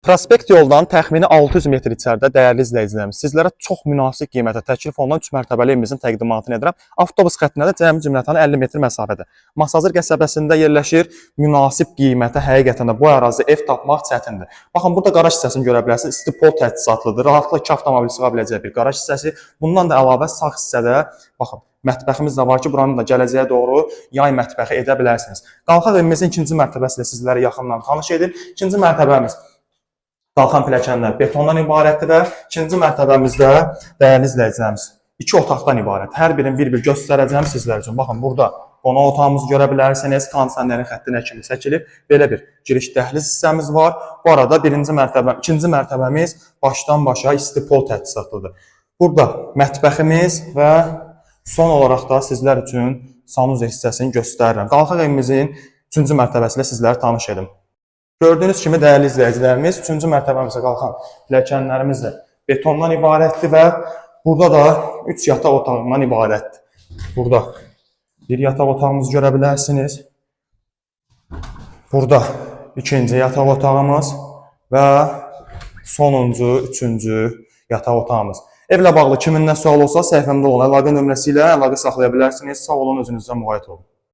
Prospekt yoldan təxmini 600 metr içəridə dəyərli izləyicilərimiz, sizlərə çox münasib qiymətə təklif olunan 3 mərtəbəli evimizin təqdimatını edirəm. Avtobus xəttinə də cəmi cümlətanı 50 metr məsafədə. Masazır qəsəbəsində yerləşir. Münasib qiymətə həqiqətən də bu ərazidə ev tapmaq çətindir. Baxın, burada qaraj hissəsini görə bilərsiniz. İstipol təchizatlıdır. Rahatlıqla 2 avtomobil sığa biləcəyi bir qaraj hissəsi. Bundan da əlavə sağ hissədə baxın, mətbəximiz də var ki, buranın da gələcəyə doğru yay mətbəxi edə bilərsiniz. Qalxaq evimizin ikinci mərtəbəsi ilə sizləri yaxından tanış edir. İkinci mərtəbəmiz qalxan pilləkənlər betondan ibarətdir və ikinci mərtəbəmizdə dəyərli izləyicilərimiz 2 otaqdan ibarət. Hər birini bir-bir göstərəcəm sizlər üçün. Baxın, burada qonaq otağımızı görə bilərsiniz. Kondisionerin xəttinə kimi çəkilib. Belə bir giriş dəhliz hissəmiz var. Bu arada ikinci mərtəbəmiz başdan başa istipol təchizatlıdır. Burada mətbəximiz və son olaraq da sizlər üçün sanuze hissəsini göstərirəm. Qalxaq evimizin 3-cü mərtəbəsi ilə sizləri tanış edim. Gördüyünüz kimi dəyərli izləyicilərimiz 3-cü mərtəbəmizə qalxan pilləkənlərimiz də betondan ibarətdir və burada da 3 yataq otağından ibarətdir. Burada bir yataq otağımızı görə bilərsiniz. Burada ikinci yataq otağımız və sonuncu, üçüncü yataq otağımız. Evlə bağlı kimin nə sual olsa səhifəmdə olan əlaqə nömrəsi ilə əlaqə saxlaya bilərsiniz. Sağ olun, özünüzə müğayət olun.